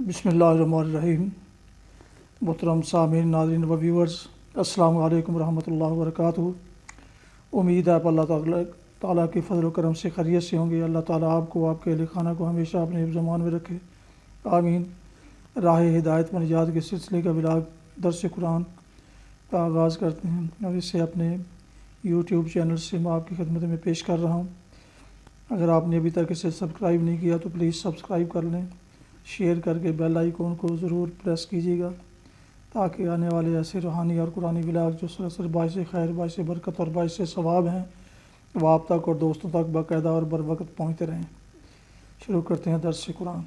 بسم اللہ الرحمن الرحیم۔ محترم سامعین، ناظرین و ویورز، السلام علیکم ورحمۃ اللہ وبرکاتہ۔ امید ہے آپ اللہ تعالیٰ کے فضل و کرم سے خیریت سے ہوں گے۔ اللہ تعالیٰ آپ کو، آپ کے اہل خانہ کو ہمیشہ اپنے حفظ و امان میں رکھے، آمین۔ راہ ہدایت و نجات کے سلسلے کا ولاگ درس قرآن کا آغاز کرتے ہیں اور اسے اپنے یوٹیوب چینل سے میں آپ کی خدمت میں پیش کر رہا ہوں۔ اگر آپ نے ابھی تک اسے سبسکرائب نہیں کیا تو پلیز سبسکرائب کر لیں، شیئر کر کے بیل آئیکن کو ضرور پریس کیجیے گا تاکہ آنے والے ایسے روحانی اور قرآنی ولاگ جو سراسر باعث خیر، باعث برکت اور باعث ثواب ہیں وہ آپ تک اور دوستوں تک باقاعدہ اور بر وقت پہنچتے رہیں۔ شروع کرتے ہیں درس قرآن۔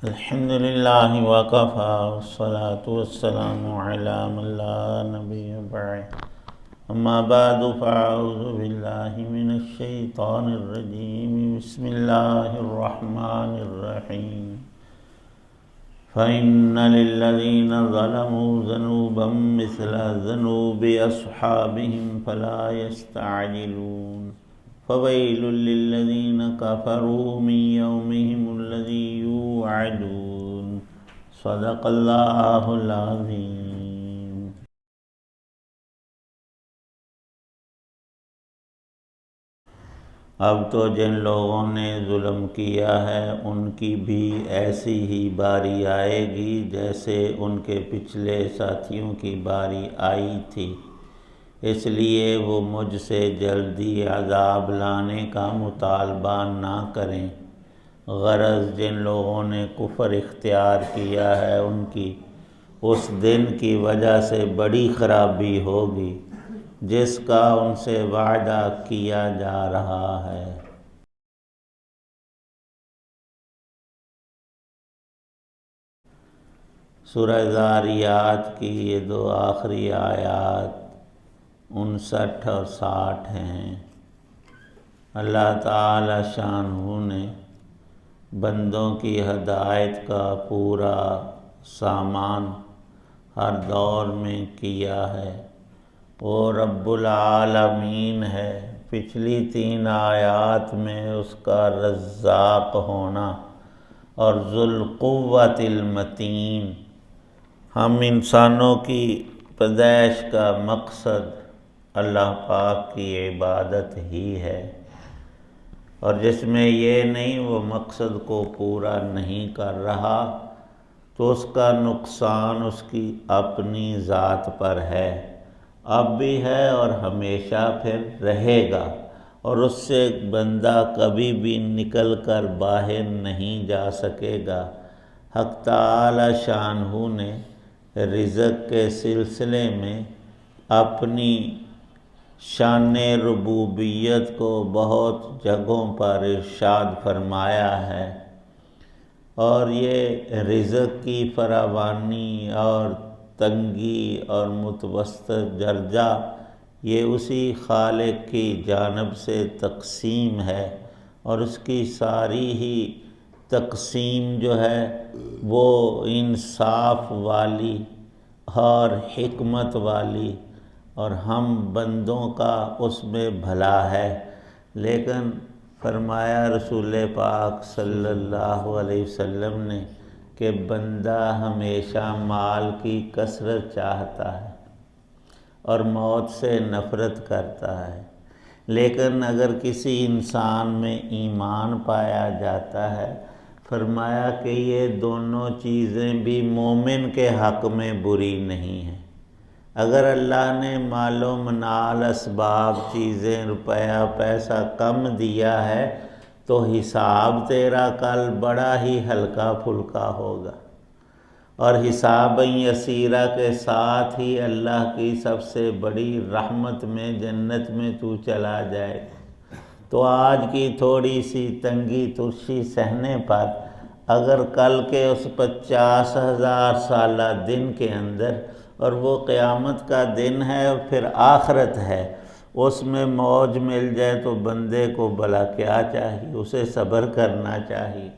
الحمد للہ وکفی والصلاة والسلام علی من لا نبی بعد، اما بعد فاعوذ باللہ من الشیطان الرجیم، بسم اللہ الرحمن الرحیم۔ فإن للذین ظلموا ذنوبا مثل ذنوب اصحابهم فلا يستعجلون، فویل للذین کفروا من یومهم الذی یوعدون۔ صدق اللہ العظیم۔ اب تو جن لوگوں نے ظلم کیا ہے ان کی بھی ایسی ہی باری آئے گی جیسے ان کے پچھلے ساتھیوں کی باری آئی تھی، اس لیے وہ مجھ سے جلدی عذاب لانے کا مطالبہ نہ کریں۔ غرض جن لوگوں نے کفر اختیار کیا ہے ان کی اس دن کی وجہ سے بڑی خرابی ہوگی جس کا ان سے وعدہ کیا جا رہا ہے۔ سورہ ذاریات کی یہ دو آخری آیات 59 اور 60 ہیں۔ اللہ تعالی شانہ نے بندوں کی ہدایت کا پورا سامان ہر دور میں کیا ہے۔ وہ رب العالمین ہے۔ پچھلی 3 آیات میں اس کا رزاق ہونا اور ذو القوۃ المتین۔ ہم انسانوں کی پیدائش کا مقصد اللہ پاک کی عبادت ہی ہے، اور جس میں یہ نہیں وہ مقصد کو پورا نہیں کر رہا تو اس کا نقصان اس کی اپنی ذات پر ہے، اب بھی ہے اور ہمیشہ پھر رہے گا، اور اس سے بندہ کبھی بھی نکل کر باہر نہیں جا سکے گا۔ حق تعالی شانہ نے رزق کے سلسلے میں اپنی شان ربوبیت کو بہت جگہوں پر ارشاد فرمایا ہے، اور یہ رزق کی فراوانی اور تنگی اور متوسط درجہ یہ اسی خالق کی جانب سے تقسیم ہے، اور اس کی ساری ہی تقسیم جو ہے وہ انصاف والی اور حکمت والی، اور ہم بندوں کا اس میں بھلا ہے۔ لیکن فرمایا رسول پاک صلی اللہ علیہ وسلم نے کہ بندہ ہمیشہ مال کی کثرت چاہتا ہے اور موت سے نفرت کرتا ہے، لیکن اگر کسی انسان میں ایمان پایا جاتا ہے، فرمایا کہ یہ دونوں چیزیں بھی مومن کے حق میں بری نہیں ہیں۔ اگر اللہ نے مال و منال، اسباب، چیزیں، روپیہ، پیسہ کم دیا ہے تو حساب تیرا کل بڑا ہی ہلکا پھلکا ہوگا، اور حساب یسیرہ کے ساتھ ہی اللہ کی سب سے بڑی رحمت میں، جنت میں تو چلا جائے گا۔ تو آج کی تھوڑی سی تنگی ترشی سہنے پر اگر کل کے اس 50,000 سالہ دن کے اندر اور وہ قیامت کا دن ہے اور پھر آخرت ہے، اس میں موج مل جائے تو بندے کو بھلا کیا چاہیے، اسے صبر کرنا چاہیے۔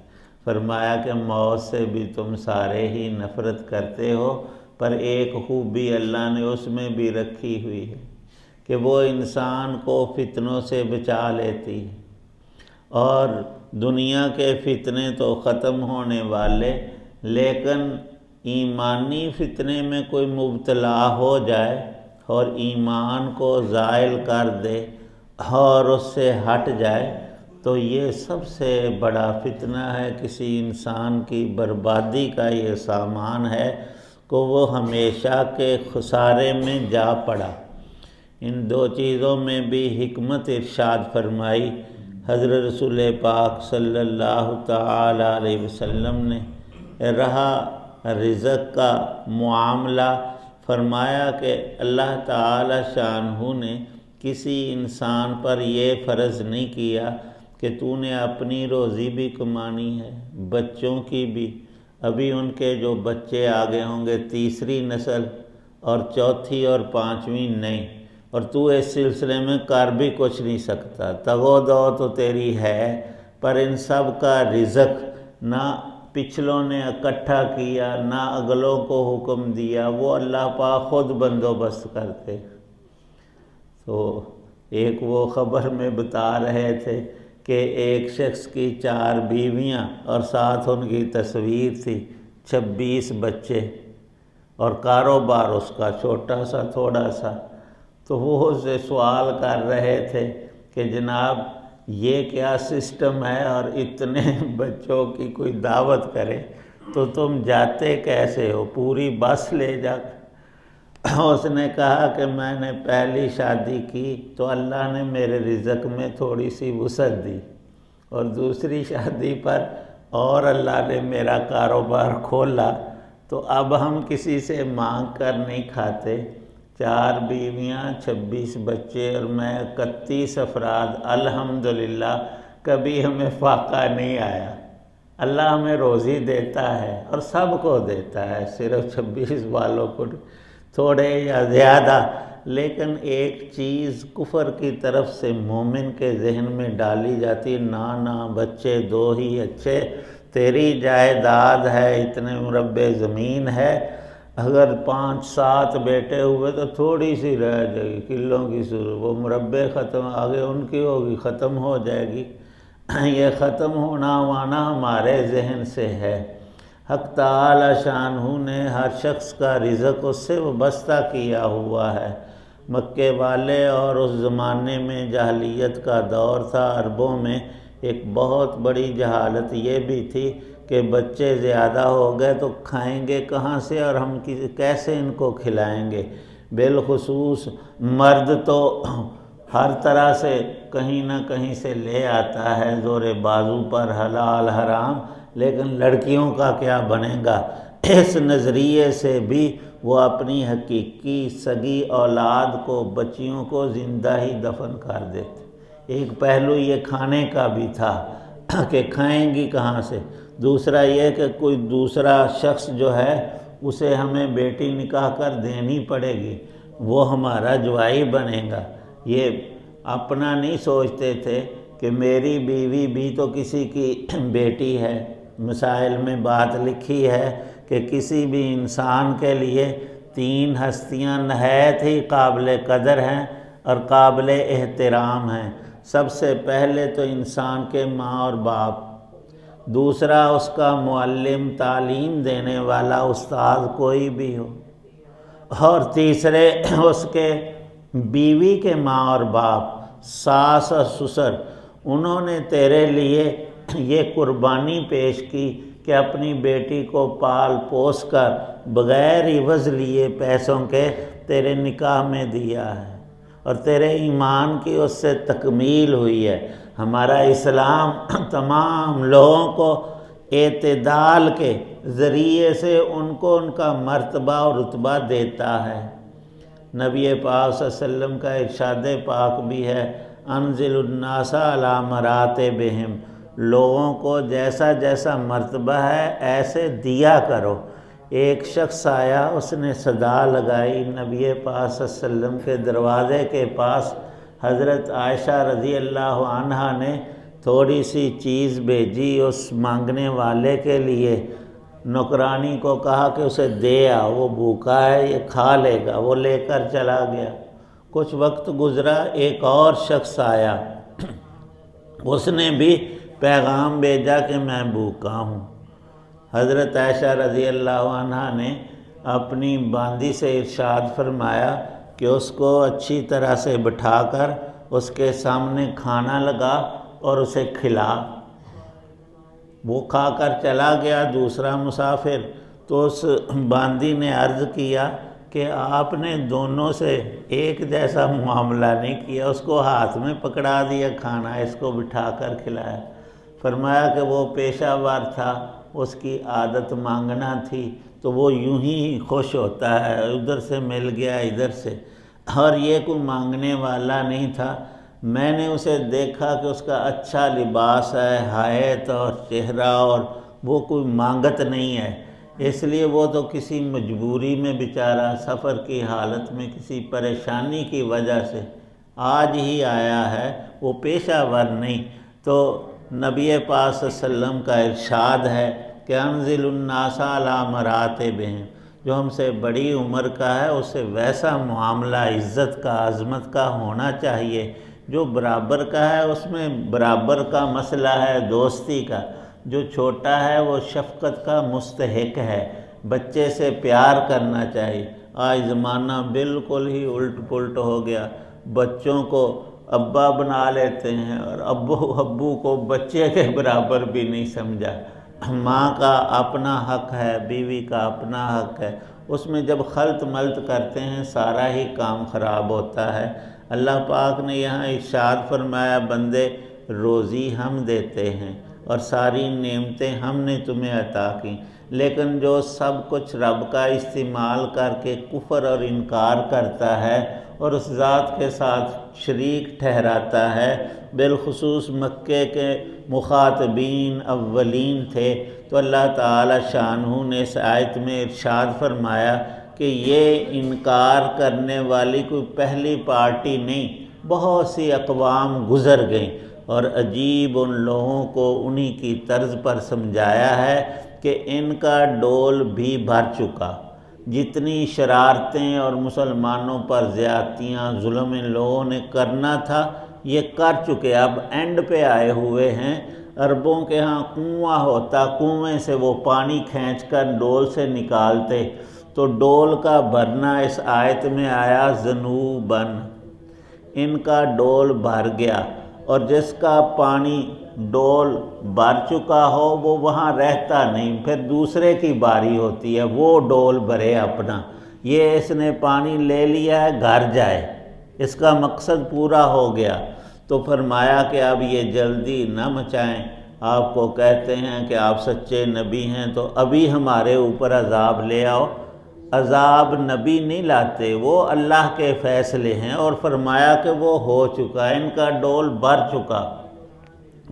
فرمایا کہ موت سے بھی تم سارے ہی نفرت کرتے ہو، پر ایک خوبی اللہ نے اس میں بھی رکھی ہوئی ہے کہ وہ انسان کو فتنوں سے بچا لیتی ہے۔ اور دنیا کے فتنے تو ختم ہونے والے، لیکن ایمانی فتنے میں کوئی مبتلا ہو جائے اور ایمان کو زائل کر دے اور اس سے ہٹ جائے تو یہ سب سے بڑا فتنہ ہے، کسی انسان کی بربادی کا یہ سامان ہے کہ وہ ہمیشہ کے خسارے میں جا پڑا۔ ان دو چیزوں میں بھی حکمت ارشاد فرمائی حضرت رسول پاک صلی اللہ تعالی علیہ وسلم نے۔ رہا رزق کا معاملہ، فرمایا کہ اللہ تعالی شانہ نے کسی انسان پر یہ فرض نہیں کیا کہ تو نے اپنی روزی بھی کمانی ہے، بچوں کی بھی، ابھی ان کے جو بچے آگے ہوں گے تیسری نسل اور چوتھی اور پانچویں نہیں، اور تو اس سلسلے میں کر بھی کچھ نہیں سکتا، تگو دو تو تیری ہے، پر ان سب کا رزق نہ پچھلوں نے اکٹھا کیا نہ اگلوں کو حکم دیا، وہ اللہ پاک خود بندوبست کرتے۔ تو ایک وہ خبر میں بتا رہے تھے کہ ایک شخص کی 4 بیویاں اور ساتھ ان کی تصویر تھی، 26 بچے، اور کاروبار اس کا چھوٹا سا تھوڑا سا۔ تو وہ اس سے سوال کر رہے تھے کہ جناب یہ کیا سسٹم ہے، اور اتنے بچوں کی کوئی دعوت کرے تو تم جاتے کیسے ہو، پوری بس لے جا۔ اس نے کہا کہ میں نے پہلی شادی کی تو اللہ نے میرے رزق میں تھوڑی سی وسعت دی، اور دوسری شادی پر اور اللہ نے میرا کاروبار کھولا، تو اب ہم کسی سے مانگ کر نہیں کھاتے۔ 4 بیویاں، 26 بچے اور میں 31 افراد، الحمدللہ کبھی ہمیں فاقہ نہیں آیا۔ اللہ ہمیں روزی دیتا ہے اور سب کو دیتا ہے، صرف 26 والوں کو تھوڑے یا زیادہ، لیکن ایک چیز کفر کی طرف سے مومن کے ذہن میں ڈالی جاتی، نہ بچے 2 ہی اچھے، تیری جائیداد ہے، اتنے مربع زمین ہے، اگر 5-7 بیٹے ہوئے تو تھوڑی سی رہ جائے گی، کلوں کی صورت، وہ مربع ختم، آگے ان کی ہوگی، ختم ہو جائے گی۔ یہ ختم ہونا وانا ہمارے ذہن سے ہے۔ حق تعالی شانہ نے ہر شخص کا رزق اس سے وابستہ کیا ہوا ہے۔ مکے والے، اور اس زمانے میں جاہلیت کا دور تھا، عربوں میں ایک بہت بڑی جہالت یہ بھی تھی کہ بچے زیادہ ہو گئے تو کھائیں گے کہاں سے، اور ہم کیسے ان کو کھلائیں گے۔ بالخصوص مرد تو ہر طرح سے کہیں نہ کہیں سے لے آتا ہے زور بازو پر، حلال حرام، لیکن لڑکیوں کا کیا بنے گا، اس نظریے سے بھی وہ اپنی حقیقی سگی اولاد کو، بچیوں کو زندہ ہی دفن کر دیتے۔ ایک پہلو یہ کھانے کا بھی تھا کہ کھائیں گی کہاں سے، دوسرا یہ کہ کوئی دوسرا شخص جو ہے اسے ہمیں بیٹی نکاح کر دینی پڑے گی، وہ ہمارا جوائی بنے گا۔ یہ اپنا نہیں سوچتے تھے کہ میری بیوی بھی تو کسی کی بیٹی ہے۔ مسائل میں بات لکھی ہے کہ کسی بھی انسان کے لیے 3 ہستیاں نہایت ہی قابل قدر ہیں اور قابل احترام ہیں۔ سب سے پہلے تو انسان کے ماں اور باپ، دوسرا اس کا معلم، تعلیم دینے والا استاد کوئی بھی ہو، اور تیسرے اس کے بیوی کے ماں اور باپ، ساس اور سسر۔ انہوں نے تیرے لیے یہ قربانی پیش کی کہ اپنی بیٹی کو پال پوس کر بغیر عوض لیے پیسوں کے تیرے نکاح میں دیا ہے، اور تیرے ایمان کی اس سے تکمیل ہوئی ہے۔ ہمارا اسلام تمام لوگوں کو اعتدال کے ذریعے سے ان کو ان کا مرتبہ اور رتبہ دیتا ہے۔ نبی پاک صلی اللہ علیہ وسلم کا ارشاد پاک بھی ہے، انزل الناس علی مراتبہم، لوگوں کو جیسا جیسا مرتبہ ہے ایسے دیا کرو۔ ایک شخص آیا، اس نے صدا لگائی نبی پاک صلی اللہ علیہ وسلم کے دروازے کے پاس۔ حضرت عائشہ رضی اللہ عنہا نے تھوڑی سی چیز بھیجی اس مانگنے والے کے لیے، نوکرانی کو کہا کہ اسے دے آ، وہ بھوکا ہے، یہ کھا لے گا، وہ لے کر چلا گیا۔ کچھ وقت گزرا، ایک اور شخص آیا، اس نے بھی پیغام بھیجا کہ میں بھوکا ہوں۔ حضرت عائشہ رضی اللہ عنہا نے اپنی باندی سے ارشاد فرمایا کہ اس کو اچھی طرح سے بٹھا کر اس کے سامنے کھانا لگا اور اسے کھلا۔ وہ کھا کر چلا گیا دوسرا مسافر، تو اس باندی نے عرض کیا کہ آپ نے دونوں سے ایک جیسا معاملہ نہیں کیا، اس کو ہاتھ میں پکڑا دیا کھانا، اس کو بٹھا کر کھلایا۔ فرمایا کہ وہ پیشہ ور تھا، اس کی عادت مانگنا تھی، تو وہ یوں ہی خوش ہوتا ہے، ادھر سے مل گیا ادھر سے، اور یہ کوئی مانگنے والا نہیں تھا۔ میں نے اسے دیکھا کہ اس کا اچھا لباس ہے، حیات اور چہرہ، اور وہ کوئی مانگت نہیں ہے، اس لیے وہ تو کسی مجبوری میں بیچارہ سفر کی حالت میں کسی پریشانی کی وجہ سے آج ہی آیا ہے، وہ پیشہ ور نہیں۔ تو نبی پاک صلی اللہ علیہ وسلم کا ارشاد ہے کہ انزل الناس علی مراتبہم، جو ہم سے بڑی عمر کا ہے اسے ویسا معاملہ عزت کا، عظمت کا ہونا چاہیے، جو برابر کا ہے اس میں برابر کا مسئلہ ہے، دوستی کا، جو چھوٹا ہے وہ شفقت کا مستحق ہے، بچے سے پیار کرنا چاہیے۔ آج زمانہ بالکل ہی الٹ پلٹ ہو گیا، بچوں کو ابا بنا لیتے ہیں اور ابو کو بچے کے برابر بھی نہیں سمجھا۔ ماں کا اپنا حق ہے، بیوی کا اپنا حق ہے، اس میں جب خلط ملط کرتے ہیں سارا ہی کام خراب ہوتا ہے۔ اللہ پاک نے یہاں ارشاد فرمایا بندے روزی ہم دیتے ہیں اور ساری نعمتیں ہم نے تمہیں عطا کی، لیکن جو سب کچھ رب کا استعمال کر کے کفر اور انکار کرتا ہے اور اس ذات کے ساتھ شریک ٹھہراتا ہے، بالخصوص مکے کے مخاطبین اولین تھے، تو اللہ تعالی شانہ نے اس آیت میں ارشاد فرمایا کہ یہ انکار کرنے والی کوئی پہلی پارٹی نہیں، بہت سی اقوام گزر گئیں، اور عجیب ان لوگوں کو انہی کی طرز پر سمجھایا ہے کہ ان کا ڈول بھی بھر چکا، جتنی شرارتیں اور مسلمانوں پر زیادتیاں ظلم ان لوگوں نے کرنا تھا یہ کر چکے، اب اینڈ پہ آئے ہوئے ہیں۔ عربوں کے ہاں کنواں ہوتا، کنویں سے وہ پانی کھینچ کر ڈول سے نکالتے، تو ڈول کا بھرنا اس آیت میں آیا ذنوباً، ان کا ڈول بھر گیا، اور جس کا پانی ڈول بھر چکا ہو وہ وہاں رہتا نہیں، پھر دوسرے کی باری ہوتی ہے وہ ڈول بھرے اپنا، یہ اس نے پانی لے لیا ہے گھر جائے، اس کا مقصد پورا ہو گیا۔ تو فرمایا کہ اب یہ جلدی نہ مچائیں، آپ کو کہتے ہیں کہ آپ سچے نبی ہیں تو ابھی ہمارے اوپر عذاب لے آؤ، عذاب نبی نہیں لاتے، وہ اللہ کے فیصلے ہیں، اور فرمایا کہ وہ ہو چکا، ان کا ڈول بھر چکا،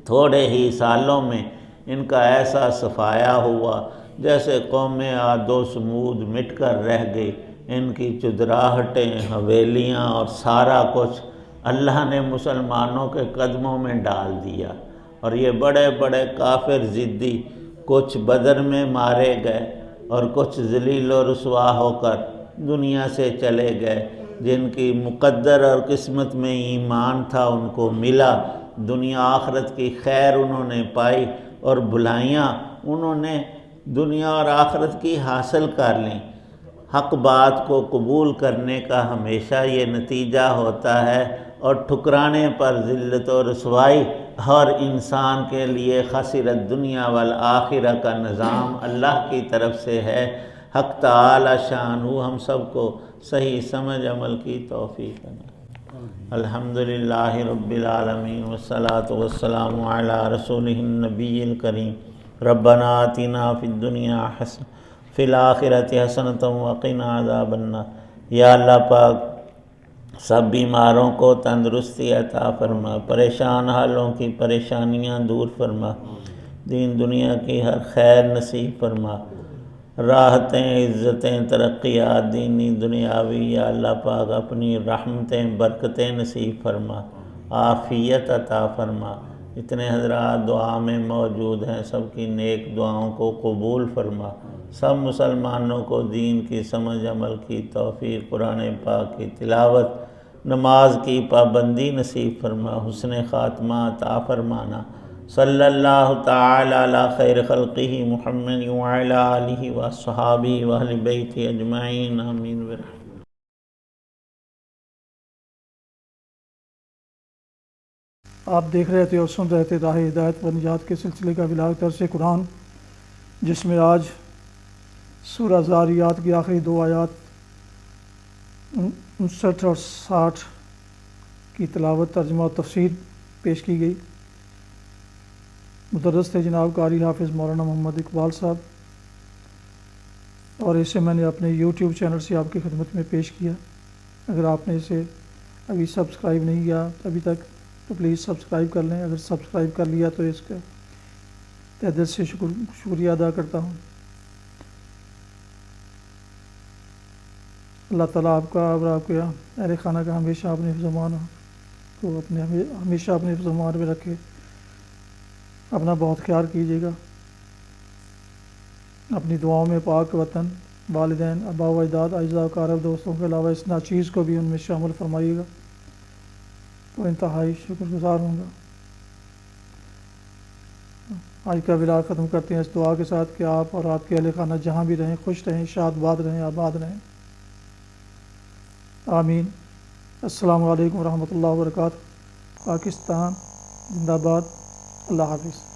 تھوڑے ہی سالوں میں ان کا ایسا صفایا ہوا جیسے قوم عاد و سمود مٹ کر رہ گئی، ان کی چدراہٹیں، حویلیاں اور سارا کچھ اللہ نے مسلمانوں کے قدموں میں ڈال دیا، اور یہ بڑے بڑے کافر ضدی کچھ بدر میں مارے گئے اور کچھ ذلیل و رسوا ہو کر دنیا سے چلے گئے، جن کی مقدر اور قسمت میں ایمان تھا ان کو ملا، دنیا آخرت کی خیر انہوں نے پائی، اور بھلائیاں انہوں نے دنیا اور آخرت کی حاصل کر لیں۔ حق بات کو قبول کرنے کا ہمیشہ یہ نتیجہ ہوتا ہے، اور ٹھکرانے پر ذلت و رسوائی، ہر انسان کے لیے خسر الدنیا والآخرہ کا نظام اللہ کی طرف سے ہے۔ حق تعالی شانہ ہم سب کو صحیح سمجھ عمل کی توفیق عطا۔ الحمدللہ رب العالمین والصلاة والسلام علی رسولہ النبی الکریم، ربنا آتنا فی الدنیا حسنہ فی الآخرۃ حسنۃ وقنا عذاب النار۔ یا اللہ پاک سب بیماروں کو تندرستی عطا فرما، پریشان حالوں کی پریشانیاں دور فرما، دین دنیا کی ہر خیر نصیب فرما۔ راحتیں، عزتیں، ترقیات دینی دنیاوی یا اللہ پاک اپنی رحمتیں، برکتیں نصیب فرما، عافیت عطا فرما۔ جتنے حضرات دعا میں موجود ہیں سب کی نیک دعاؤں کو قبول فرما، سب مسلمانوں کو دین کی سمجھ عمل کی توفیق، قرآن پاک کی تلاوت، نماز کی پابندی نصیب فرما، حسن خاتمہ عطا فرمانا۔ صلی اللہ تعالی علی خیر خلقہ محمد وعلی آلہ واصحابہ واہل بیتہ اجمعین، آمین برحمتہ۔ آپ دیکھ رہے تھے اور سن رہے تھے راہ ہدایت و نجات کے سلسلے کا ولاگ درس قرآن، جس میں آج سورہ ذاریات کی آخری دو آیات 59 اور 60 کی تلاوت، ترجمہ و تفسیر پیش کی گئی۔ مدرس تھے جناب قاری حافظ مولانا محمد اقبال صاحب، اور اسے میں نے اپنے یوٹیوب چینل سے آپ کی خدمت میں پیش کیا۔ اگر آپ نے اسے ابھی سبسکرائب نہیں کیا ابھی تک تو پلیز سبسکرائب کر لیں، اگر سبسکرائب کر لیا تو اس کا تہ دل سے شکریہ ادا کرتا ہوں۔ اللہ تعالیٰ آپ کا اور آپ کے اہل خانہ کا ہمیشہ اپنے حفظ و امان کو ہمیشہ اپنے حفظ و امان میں رکھے۔ اپنا بہت خیال کیجیے گا، اپنی دعاؤں میں پاک وطن، والدین، آباء و اجداد، اعزاء و اقارب، دوستوں کے علاوہ اس ناچیز کو بھی ان میں شامل فرمائیے گا تو انتہائی شکر گزار ہوں گا۔ آج کا ولاگ ختم کرتے ہیں اس دعا کے ساتھ کہ آپ اور آپ کے اہل خانہ جہاں بھی رہیں خوش رہیں، شاد باد رہیں، آباد رہیں، آمین۔ السلام علیکم ورحمۃ اللہ وبرکاتہ۔ پاکستان زندہ باد۔ اللہ حافظ۔